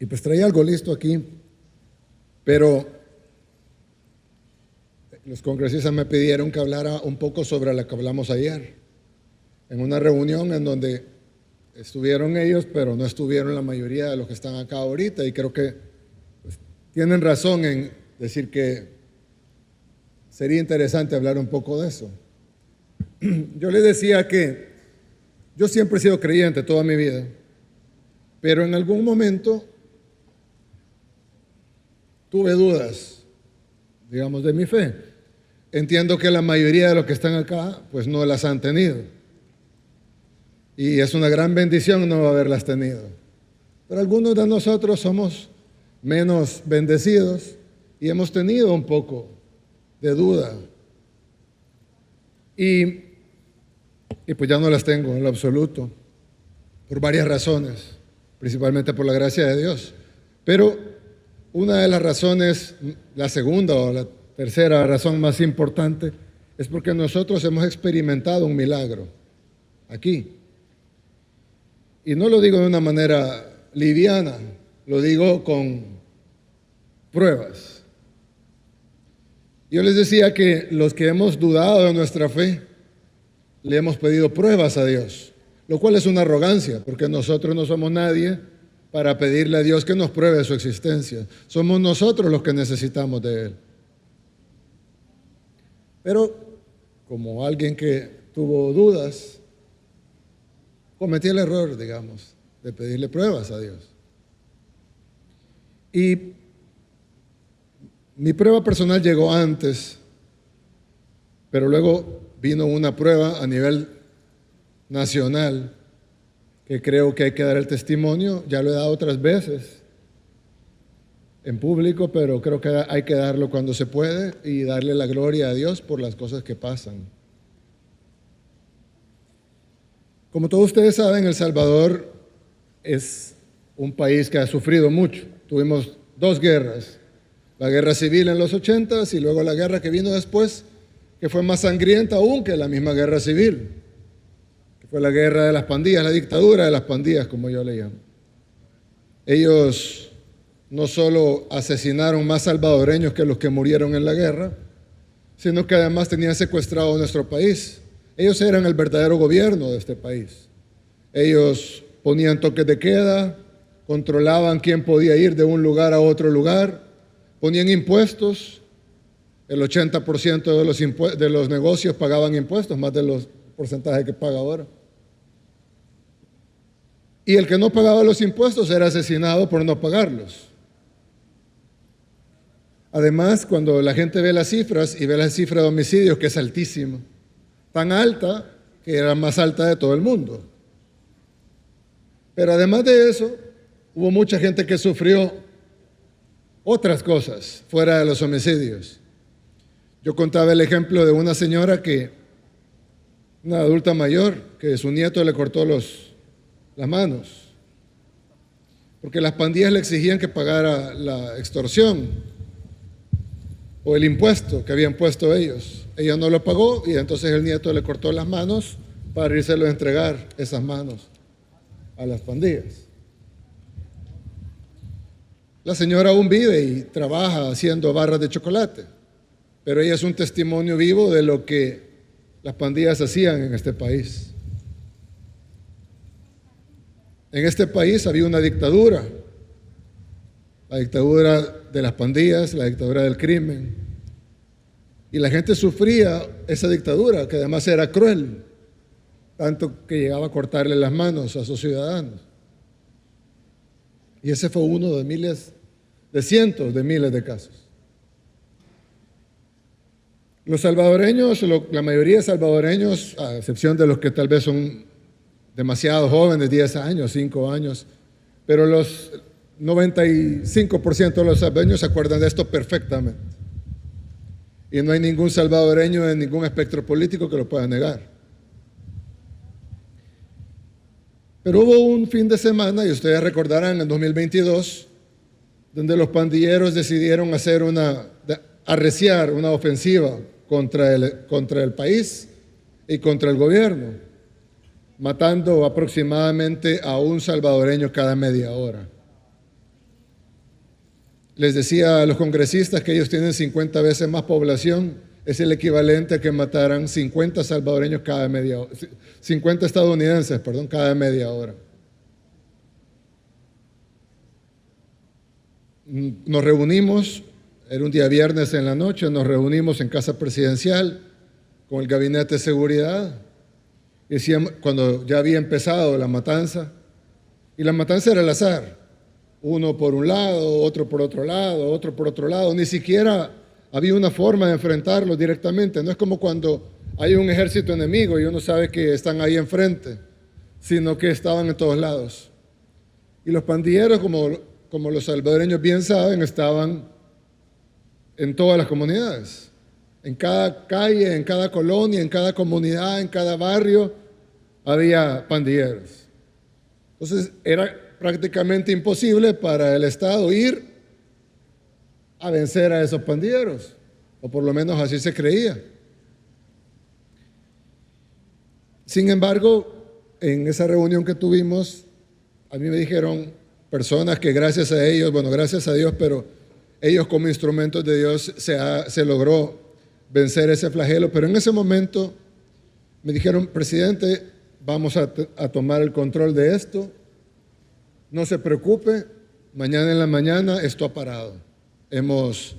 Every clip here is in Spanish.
Y pues traía algo listo aquí, pero los congresistas me pidieron que hablara un poco sobre lo que hablamos ayer, en una reunión en donde estuvieron ellos, pero no estuvieron la mayoría de los que están acá ahorita, y creo que pues, tienen razón en decir que sería interesante hablar un poco de eso. Yo les decía que yo siempre he sido creyente toda mi vida, pero en algún momento tuve dudas, digamos, de mi fe. Entiendo que la mayoría de los que están acá, pues no las han tenido. Y es una gran bendición no haberlas tenido. Pero algunos de nosotros somos menos bendecidos y hemos tenido un poco de duda. Y pues ya no las tengo en lo absoluto, por varias razones, principalmente por la gracia de Dios. Pero una de las razones, la segunda o la tercera razón más importante, es porque nosotros hemos experimentado un milagro aquí. Y no lo digo de una manera liviana, lo digo con pruebas. Yo les decía que los que hemos dudado de nuestra fe, le hemos pedido pruebas a Dios, lo cual es una arrogancia, porque nosotros no somos nadie para pedirle a Dios que nos pruebe su existencia. Somos nosotros los que necesitamos de Él. Pero como alguien que tuvo dudas, cometí el error, digamos, de pedirle pruebas a Dios. Y mi prueba personal llegó antes, pero luego vino una prueba a nivel nacional que creo que hay que dar el testimonio. Ya lo he dado otras veces en público, pero creo que hay que darlo cuando se puede y darle la gloria a Dios por las cosas que pasan. Como todos ustedes saben, El Salvador es un país que ha sufrido mucho. Tuvimos dos guerras, la guerra civil en los 80s y luego la guerra que vino después, que fue más sangrienta aún que la misma guerra civil, que fue la guerra de las pandillas, la dictadura de las pandillas, como yo le llamo. Ellos no solo asesinaron más salvadoreños que los que murieron en la guerra, sino que además tenían secuestrado nuestro país. Ellos eran el verdadero gobierno de este país. Ellos ponían toques de queda, controlaban quién podía ir de un lugar a otro lugar, ponían impuestos. El 80% de los negocios pagaban impuestos, más de los porcentajes que paga ahora. Y el que no pagaba los impuestos era asesinado por no pagarlos. Además, cuando la gente ve las cifras y ve la cifra de homicidios, que es altísima, tan alta que era más alta de todo el mundo. Pero además de eso, hubo mucha gente que sufrió otras cosas fuera de los homicidios. Yo contaba el ejemplo de una señora una adulta mayor, que su nieto le cortó las manos, porque las pandillas le exigían que pagara la extorsión o el impuesto que habían puesto ellos. Ella no lo pagó y entonces el nieto le cortó las manos para írselo a entregar esas manos a las pandillas. La señora aún vive y trabaja haciendo barras de chocolate, pero ella es un testimonio vivo de lo que las pandillas hacían en este país. En este país había una dictadura, la dictadura de las pandillas, la dictadura del crimen, y la gente sufría esa dictadura, que además era cruel, tanto que llegaba a cortarle las manos a sus ciudadanos. Y ese fue uno de cientos de miles de casos. Los salvadoreños, la mayoría de salvadoreños, a excepción de los que tal vez son demasiado jóvenes, 10 años, 5 años, pero los 95% de los salvadoreños se acuerdan de esto perfectamente. Y no hay ningún salvadoreño en ningún espectro político que lo pueda negar. Pero hubo un fin de semana, y ustedes recordarán, en 2022, donde los pandilleros decidieron arreciar una ofensiva contra el país y contra el gobierno, matando aproximadamente a un salvadoreño cada media hora. Les decía a los congresistas que ellos tienen 50 veces más población, es el equivalente a que mataran 50 salvadoreños cada media hora, 50 estadounidenses, perdón, cada media hora. Nos reunimos, era un día viernes en la noche, nos reunimos en Casa Presidencial con el Gabinete de Seguridad. Y decíamos, cuando ya había empezado la matanza, y la matanza era al azar, uno por un lado, otro por otro lado, otro por otro lado, ni siquiera había una forma de enfrentarlos directamente. No es como cuando hay un ejército enemigo y uno sabe que están ahí enfrente, sino que estaban en todos lados. Y los pandilleros, como los salvadoreños bien saben, estaban en todas las comunidades. En cada calle, en cada colonia, en cada comunidad, en cada barrio, había pandilleros. Entonces, era prácticamente imposible para el Estado ir a vencer a esos pandilleros, o por lo menos así se creía. Sin embargo, en esa reunión que tuvimos, a mí me dijeron personas que gracias a ellos, bueno, gracias a Dios, pero ellos como instrumentos de Dios se logró vencer ese flagelo, pero en ese momento me dijeron, presidente, vamos a tomar el control de esto, no se preocupe, mañana en la mañana esto ha parado. Hemos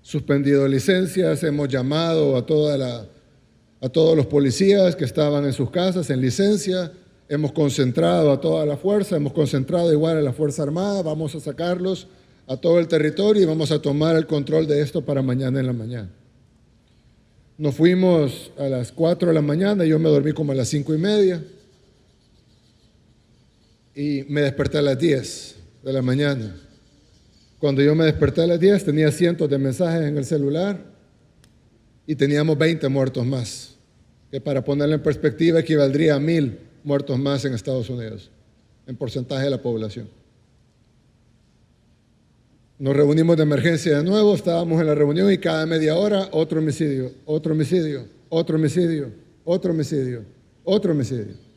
suspendido licencias, hemos llamado a todos los policías que estaban en sus casas en licencia, hemos concentrado a toda la fuerza, hemos concentrado igual a la Fuerza Armada, vamos a sacarlos a todo el territorio y vamos a tomar el control de esto para mañana en la mañana. Nos fuimos a las 4 de la mañana, yo me dormí como a las 5:30 y me desperté a las 10 de la mañana. Cuando yo me desperté a las 10 tenía cientos de mensajes en el celular y teníamos 20 muertos más, que para ponerlo en perspectiva equivaldría a 1,000 muertos más en Estados Unidos, en porcentaje de la población. Nos reunimos de emergencia de nuevo, estábamos en la reunión y cada media hora otro homicidio, otro homicidio, otro homicidio, otro homicidio, otro homicidio.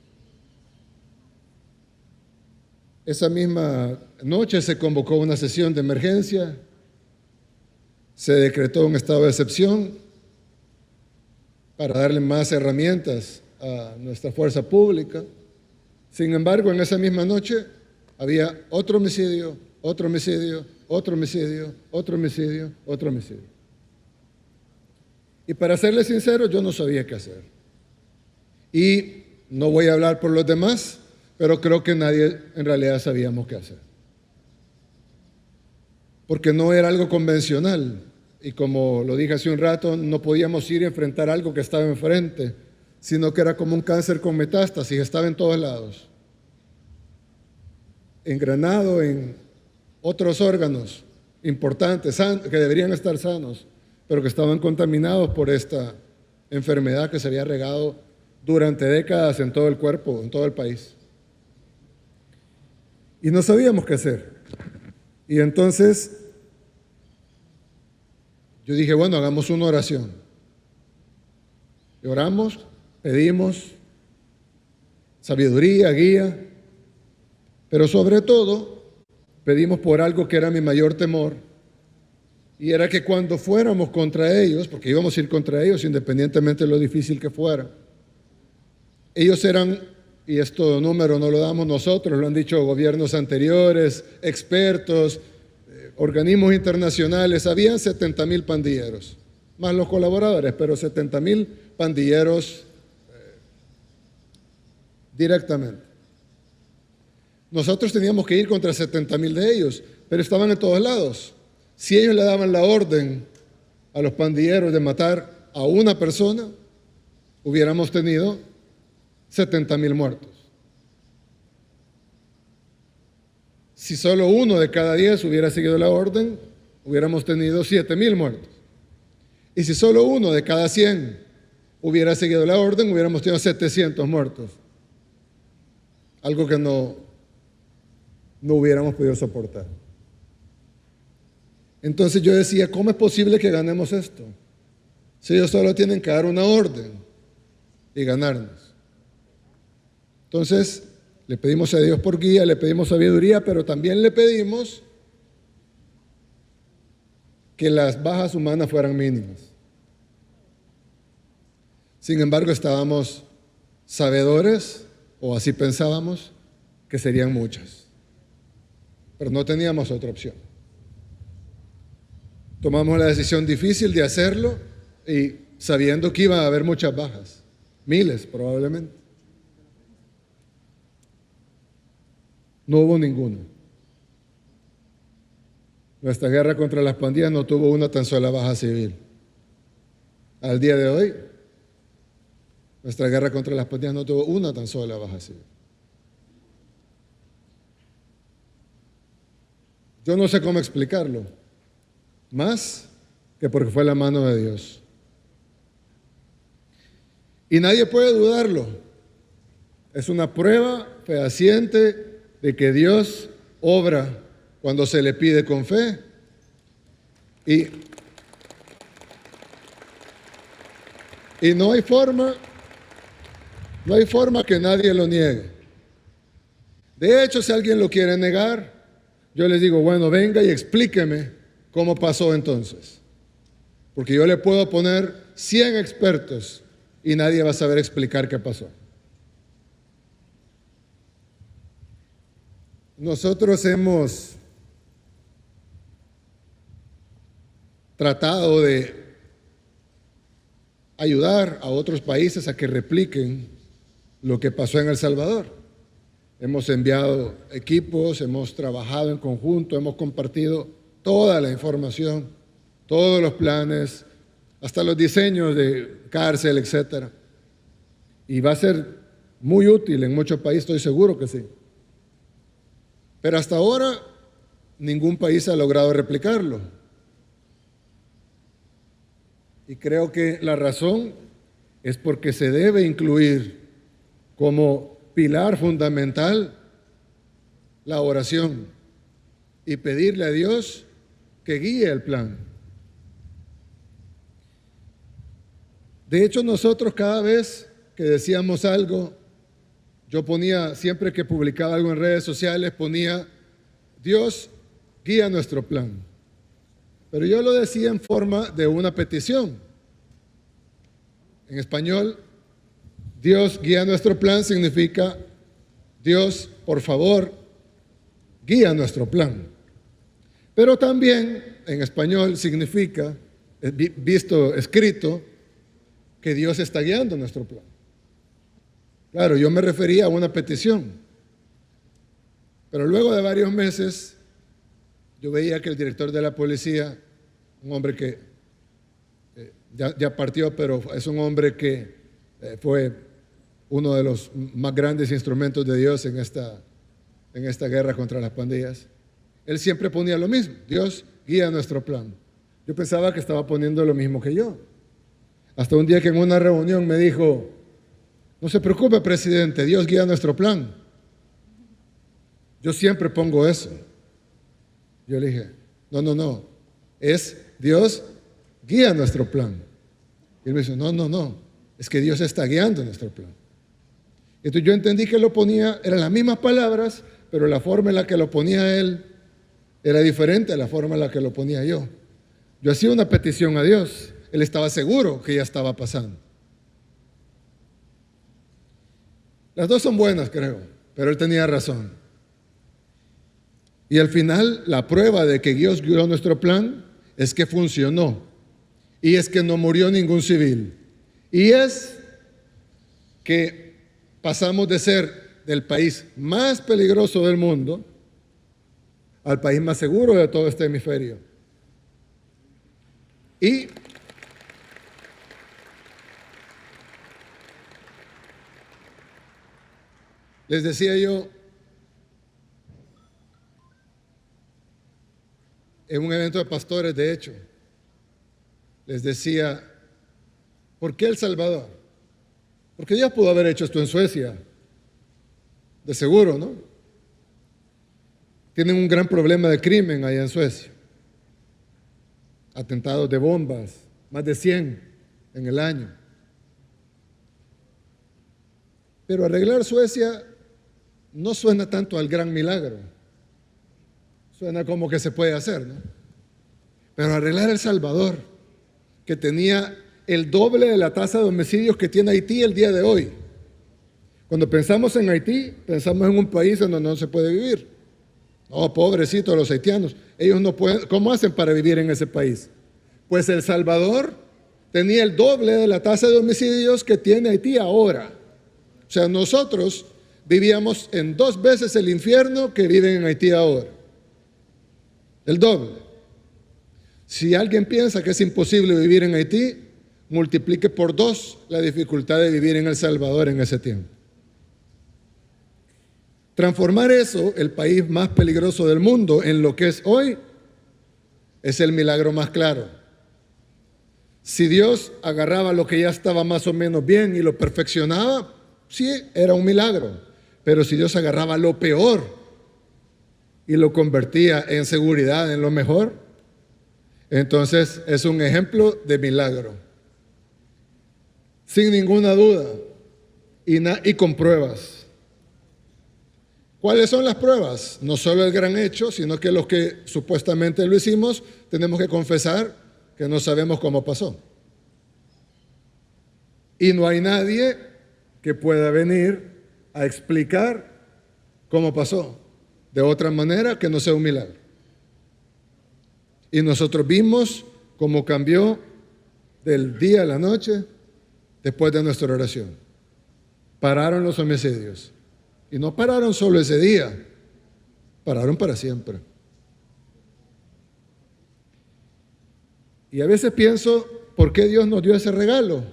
Esa misma noche se convocó una sesión de emergencia, se decretó un estado de excepción para darle más herramientas a nuestra fuerza pública. Sin embargo, en esa misma noche había otro homicidio, otro homicidio, otro homicidio, otro homicidio, otro homicidio. Y para serles sincero, yo no sabía qué hacer. Y no voy a hablar por los demás, pero creo que nadie en realidad sabíamos qué hacer. Porque no era algo convencional. Y como lo dije hace un rato, no podíamos ir a enfrentar algo que estaba enfrente, sino que era como un cáncer con metástasis, estaba en todos lados. Engranado en otros órganos importantes que deberían estar sanos, pero que estaban contaminados por esta enfermedad que se había regado durante décadas en todo el cuerpo, en todo el país. Y no sabíamos qué hacer. Y entonces yo dije, bueno, hagamos una oración. Y oramos, pedimos sabiduría, guía, pero sobre todo pedimos por algo que era mi mayor temor, y era que cuando fuéramos contra ellos, porque íbamos a ir contra ellos independientemente de lo difícil que fuera, ellos eran, y esto número no lo damos nosotros, lo han dicho gobiernos anteriores, expertos, organismos internacionales, habían 70,000 pandilleros, más los colaboradores, pero 70,000 pandilleros directamente. Nosotros teníamos que ir contra 70,000 de ellos, pero estaban en todos lados. Si ellos le daban la orden a los pandilleros de matar a una persona, hubiéramos tenido 70,000 muertos. Si solo 1 de cada 10 hubiera seguido la orden, hubiéramos tenido 7,000 muertos. Y si solo 1 de cada 100 hubiera seguido la orden, hubiéramos tenido 700 muertos. Algo que no hubiéramos podido soportar. Entonces yo decía, ¿cómo es posible que ganemos esto? Si ellos solo tienen que dar una orden y ganarnos. Entonces le pedimos a Dios por guía, le pedimos sabiduría, pero también le pedimos que las bajas humanas fueran mínimas. Sin embargo, estábamos sabedores, o así pensábamos, que serían muchas. Pero no teníamos otra opción. Tomamos la decisión difícil de hacerlo y sabiendo que iba a haber muchas bajas, miles probablemente. No hubo ninguna. Nuestra guerra contra las pandillas no tuvo una tan sola baja civil. Al día de hoy, nuestra guerra contra las pandillas no tuvo una tan sola baja civil. Yo no sé cómo explicarlo, más que porque fue la mano de Dios. Y nadie puede dudarlo. Es una prueba fehaciente de que Dios obra cuando se le pide con fe. Y no hay forma que nadie lo niegue. De hecho, si alguien lo quiere negar, yo les digo, bueno, venga y explíqueme cómo pasó entonces. Porque yo le puedo poner 100 expertos y nadie va a saber explicar qué pasó. Nosotros hemos tratado de ayudar a otros países a que repliquen lo que pasó en El Salvador. Hemos enviado equipos, hemos trabajado en conjunto, hemos compartido toda la información, todos los planes, hasta los diseños de cárcel, etc. Y va a ser muy útil en muchos países, estoy seguro que sí. Pero hasta ahora ningún país ha logrado replicarlo. Y creo que la razón es porque se debe incluir como pilar fundamental la oración y pedirle a Dios que guíe el plan. De hecho, nosotros cada vez que decíamos algo, yo ponía, siempre que publicaba algo en redes sociales, ponía, Dios guía nuestro plan. Pero yo lo decía en forma de una petición. En español, Dios guía nuestro plan significa, Dios, por favor, guía nuestro plan. Pero también en español significa, visto escrito, que Dios está guiando nuestro plan. Claro, yo me refería a una petición. Pero luego de varios meses, yo veía que el director de la policía, un hombre que ya partió, pero es un hombre que fue uno de los más grandes instrumentos de Dios en esta guerra contra las pandillas. Él siempre ponía lo mismo, Dios guía nuestro plan. Yo pensaba que estaba poniendo lo mismo que yo. Hasta un día que en una reunión me dijo, no se preocupe, presidente, Dios guía nuestro plan. Yo siempre pongo eso. Yo le dije, no, es Dios guía nuestro plan. Y él me dice, no, es que Dios está guiando nuestro plan. Entonces yo entendí que lo ponía, eran las mismas palabras, pero la forma en la que lo ponía él era diferente a la forma en la que lo ponía yo. Yo hacía una petición a Dios, él estaba seguro que ya estaba pasando. Las dos son buenas, creo, pero él tenía razón. Y al final, la prueba de que Dios guió nuestro plan es que funcionó. Y es que no murió ningún civil. Y es que pasamos de ser del país más peligroso del mundo al país más seguro de todo este hemisferio. Y les decía yo, en un evento de pastores, de hecho, les decía, ¿por qué El Salvador? Porque Dios pudo haber hecho esto en Suecia, de seguro, ¿no? Tienen un gran problema de crimen allá en Suecia. Atentados de bombas, más de 100 en el año. Pero arreglar Suecia no suena tanto al gran milagro. Suena como que se puede hacer, ¿no? Pero arreglar El Salvador, que tenía el doble de la tasa de homicidios que tiene Haití el día de hoy. Cuando pensamos en Haití, pensamos en un país donde no se puede vivir. Oh, pobrecitos los haitianos. Ellos no pueden, ¿cómo hacen para vivir en ese país? Pues El Salvador tenía el doble de la tasa de homicidios que tiene Haití ahora. O sea, nosotros vivíamos en 2 veces el infierno que viven en Haití ahora. El doble. Si alguien piensa que es imposible vivir en Haití, multiplique por 2 la dificultad de vivir en El Salvador en ese tiempo. Transformar eso, el país más peligroso del mundo, en lo que es hoy, es el milagro más claro. Si Dios agarraba lo que ya estaba más o menos bien y lo perfeccionaba, sí, era un milagro. Pero si Dios agarraba lo peor y lo convertía en seguridad, en lo mejor, entonces es un ejemplo de milagro. Sin ninguna duda y con pruebas. ¿Cuáles son las pruebas? No solo el gran hecho, sino que los que supuestamente lo hicimos, tenemos que confesar que no sabemos cómo pasó. Y no hay nadie que pueda venir a explicar cómo pasó de otra manera que no sea un milagro. Y nosotros vimos cómo cambió del día a la noche después de nuestra oración. Pararon los homicidios. Y no pararon solo ese día, pararon para siempre. Y a veces pienso, ¿por qué Dios nos dio ese regalo?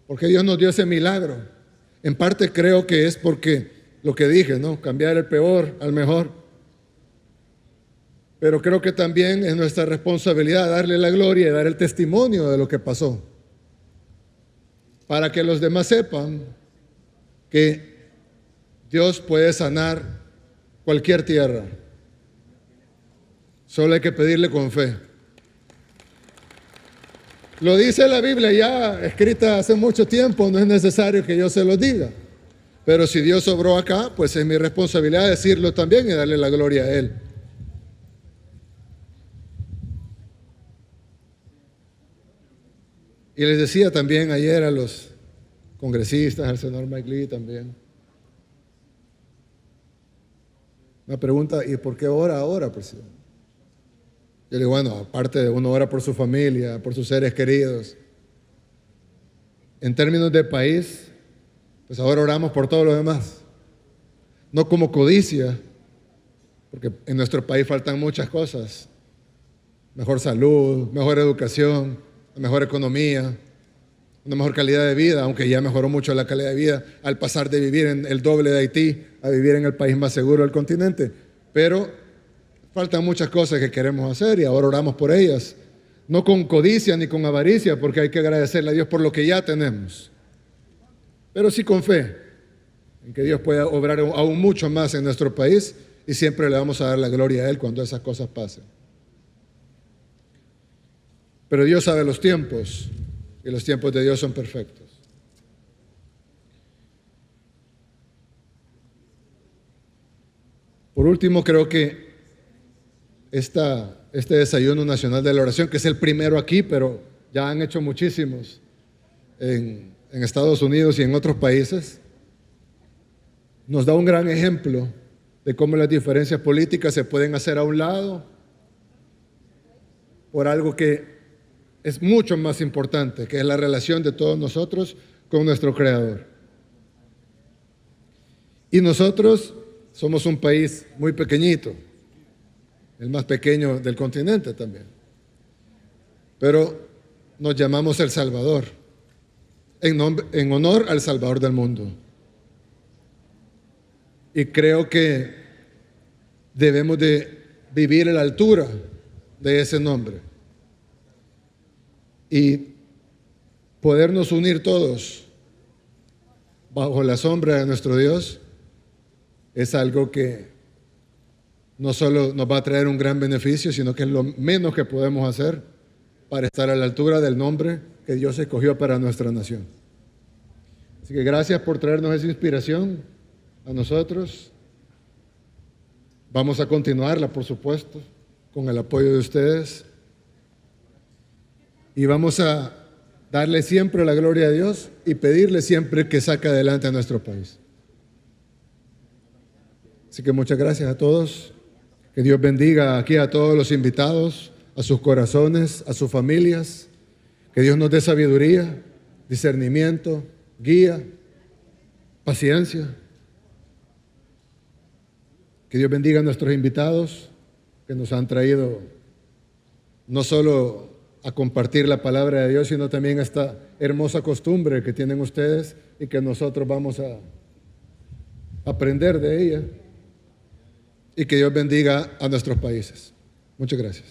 ¿Por qué Dios nos dio ese milagro? En parte creo que es porque lo que dije, ¿no? Cambiar el peor al mejor. Pero creo que también es nuestra responsabilidad darle la gloria y dar el testimonio de lo que pasó. Para que los demás sepan que Dios puede sanar cualquier tierra. Solo hay que pedirle con fe. Lo dice la Biblia ya escrita hace mucho tiempo, no es necesario que yo se lo diga. Pero si Dios obró acá, pues es mi responsabilidad decirlo también y darle la gloria a Él. Y les decía también ayer a los congresistas, al senador Mike Lee también. Me pregunta, ¿y por qué ora ahora, presidente? Yo le digo, bueno, aparte de uno ora por su familia, por sus seres queridos. En términos de país, pues ahora oramos por todo lo demás. No como codicia, porque en nuestro país faltan muchas cosas. Mejor salud, mejor educación, mejor economía, una mejor calidad de vida, aunque ya mejoró mucho la calidad de vida al pasar de vivir en el doble de Haití a vivir en el país más seguro del continente. Pero faltan muchas cosas que queremos hacer y ahora oramos por ellas. No con codicia ni con avaricia, porque hay que agradecerle a Dios por lo que ya tenemos. Pero sí con fe, en que Dios pueda obrar aún mucho más en nuestro país y siempre le vamos a dar la gloria a Él cuando esas cosas pasen. Pero Dios sabe los tiempos y los tiempos de Dios son perfectos. Por último, creo que este desayuno nacional de la oración, que es el primero aquí, pero ya han hecho muchísimos en Estados Unidos y en otros países, nos da un gran ejemplo de cómo las diferencias políticas se pueden hacer a un lado por algo que es mucho más importante, que es la relación de todos nosotros con nuestro Creador. Y nosotros somos un país muy pequeñito, el más pequeño del continente también. Pero nos llamamos El Salvador, en honor al Salvador del mundo. Y creo que debemos de vivir a la altura de ese nombre y podernos unir todos bajo la sombra de nuestro Dios es algo que no solo nos va a traer un gran beneficio, sino que es lo menos que podemos hacer para estar a la altura del nombre que Dios escogió para nuestra nación. Así que gracias por traernos esa inspiración a nosotros. Vamos a continuarla, por supuesto, con el apoyo de ustedes. y vamos a darle siempre la gloria a Dios y pedirle siempre que saque adelante a nuestro país. Así que muchas gracias a todos. Que Dios bendiga aquí a todos los invitados, a sus corazones, a sus familias. Que Dios nos dé sabiduría, discernimiento, guía, paciencia. Que Dios bendiga a nuestros invitados que nos han traído no solo a compartir la palabra de Dios, sino también esta hermosa costumbre que tienen ustedes y que nosotros vamos a aprender de ella. Y que Dios bendiga a nuestros países. Muchas gracias.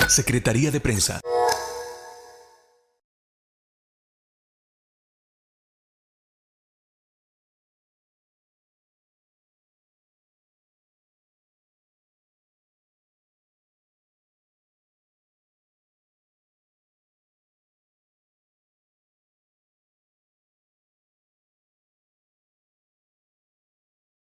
Secretaría de Prensa.